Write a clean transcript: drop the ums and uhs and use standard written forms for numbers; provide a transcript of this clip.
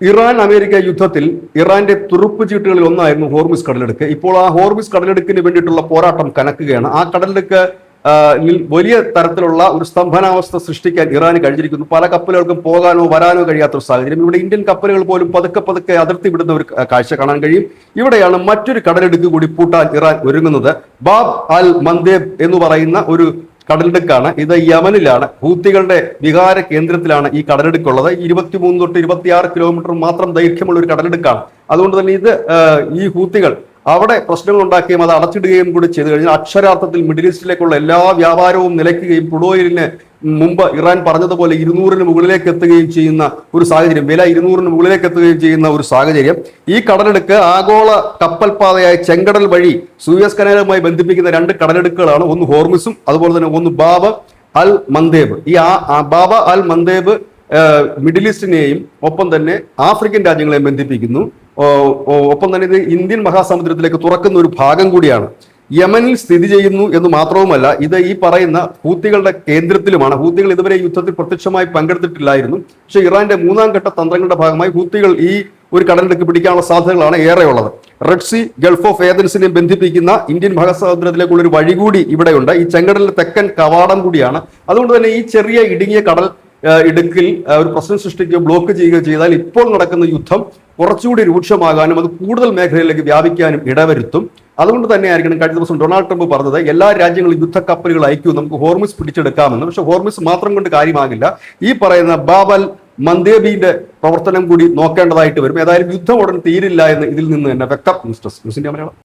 Iran America യുദ്ധത്തിൽ ഇറാന്റെ തുറുപ്പ് ചീട്ടുകളിൽ ഒന്നായിരുന്നു ഹോർമുസ് കടലെടുക്ക്. ഇപ്പോൾ ആ ഹോർമുസ് കടലെടുക്കിന് വേണ്ടിയിട്ടുള്ള പോരാട്ടം കനക്കുകയാണ്. ആ കടലെടുക്ക് വലിയ തരത്തിലുള്ള ഒരു സ്തംഭനാവസ്ഥ സൃഷ്ടിക്കാൻ ഇറാന് കഴിഞ്ഞിരിക്കുന്നു. പല കപ്പലുകൾക്കും പോകാനോ വരാനോ കഴിയാത്തൊരു സാഹചര്യം. ഇവിടെ ഇന്ത്യൻ കപ്പലുകൾ പോലും പതുക്കെ പതുക്കെ അതിർത്തി വിടുന്ന ഒരു കാഴ്ച കാണാൻ കഴിയും. ഇവിടെയാണ് മറ്റൊരു കടലെടുക്ക് കൂടി പൂട്ടാൻ ഇറാൻ ഒരുങ്ങുന്നത്. ബാബ് അൽ മന്ദേബ് എന്ന് പറയുന്ന ഒരു കടലെടുക്കാണ്. ഇത് യമനിലാണ്, ഹൂത്തികളുടെ വികാര കേന്ദ്രത്തിലാണ് ഈ കടലെടുക്കുള്ളത്. 23 തൊട്ട് 26 കിലോമീറ്റർ മാത്രം ദൈർഘ്യമുള്ള ഒരു കടലെടുക്കാണ്. അതുകൊണ്ട് തന്നെ ഈ ഹൂത്തികൾ അവിടെ പ്രശ്നങ്ങൾ ഉണ്ടാക്കുകയും അത് അടച്ചിടുകയും കൂടി ചെയ്തു കഴിഞ്ഞാൽ അക്ഷരാർത്ഥത്തിൽ മിഡിൽ ഈസ്റ്റിലേക്കുള്ള എല്ലാ വ്യാപാരവും നിലയ്ക്കുകയും ക്രൂഡ് ഓയിലിന് മുമ്പ് ഇറാൻ പറഞ്ഞതുപോലെ 200-ന് മുകളിലേക്ക് എത്തുകയും ചെയ്യുന്ന ഒരു സാഹചര്യം, വില 200-ന് മുകളിലേക്ക് എത്തുകയും ചെയ്യുന്ന ഒരു സാഹചര്യം. ഈ കടലെടുക്ക് ആഗോള കപ്പൽപാതയായ ചെങ്കടൽ വഴി സൂയസ് കനാലുമായി ബന്ധിപ്പിക്കുന്ന 2 കടലെടുക്കുകളാണ്. ഒന്ന് ഹോർമുസും അതുപോലെ തന്നെ ഒന്ന് ബാബ് അൽ മന്ദേബ്. ഈ ബാബ അൽ മന്ദേബ് മിഡിൽ ഈസ്റ്റിനെയും ഒപ്പം തന്നെ ആഫ്രിക്കൻ രാജ്യങ്ങളെയും ബന്ധിപ്പിക്കുന്നു. ഒപ്പം തന്നെ ഇത് ഇന്ത്യൻ മഹാസമുദ്രത്തിലേക്ക് തുറക്കുന്ന ഒരു ഭാഗം കൂടിയാണ്. യമനിൽ സ്ഥിതി ചെയ്യുന്നു എന്ന് മാത്രവുമല്ല, ഇത് ഈ പറയുന്ന ഹൂത്തികളുടെ കേന്ദ്രത്തിലുമാണ്. ഹൂത്തികൾ ഇതുവരെ യുദ്ധത്തിൽ പ്രത്യക്ഷമായി പങ്കെടുത്തിട്ടില്ലായിരുന്നു. പക്ഷേ ഇറാന്റെ 3ാം ഘട്ട തന്ത്രങ്ങളുടെ ഭാഗമായി ഹൂത്തികൾ ഈ ഒരു കടലെടുക്ക് പിടിക്കാനുള്ള സാധ്യതകളാണ് ഏറെയുള്ളത്. റെഡ് സീ, ഗൾഫ് ഓഫ് ഏതൻസിനെ ബന്ധിപ്പിക്കുന്ന ഇന്ത്യൻ മഹാസമുദ്രത്തിലേക്കുള്ള ഒരു വഴി കൂടി ഇവിടെയുണ്ട്. ഈ ചെങ്കടലിന്റെ തെക്കൻ കവാടം കൂടിയാണ്. അതുകൊണ്ട് തന്നെ ഈ ചെറിയ ഇടുങ്ങിയ കടൽ ഇടുക്കിൽ ഒരു പ്രശ്നം സൃഷ്ടിക്കുകയോ ബ്ലോക്ക് ചെയ്യുകയോ ചെയ്താൽ ഇപ്പോൾ നടക്കുന്ന യുദ്ധം കുറച്ചുകൂടി രൂക്ഷമാകാനും അത് കൂടുതൽ മേഖലയിലേക്ക് വ്യാപിക്കാനും ഇടവരുത്തും. അതുകൊണ്ട് തന്നെയായിരിക്കണം കഴിഞ്ഞ ദിവസം ഡൊണാൾഡ് ട്രംപ് പറഞ്ഞത് എല്ലാ രാജ്യങ്ങളും യുദ്ധക്കപ്പലുകൾ അയക്കൂ, നമുക്ക് ഹോർമുസ് പിടിച്ചെടുക്കാമെന്ന്. പക്ഷെ ഹോർമുസ് മാത്രം കൊണ്ട് കാര്യമാകില്ല. ഈ പറയുന്ന ബാബ് അൽ മന്ദേബിന്റെ പ്രവർത്തനം കൂടി നോക്കേണ്ടതായിട്ട് വരും. ഏതായാലും യുദ്ധം ഉടൻ തീരില്ല എന്ന് ഇതിൽ നിന്ന് തന്നെ വ്യക്തം. ന്യൂസ് ഡെസ്ക് ന്യൂസിന്റെ മലയാളം.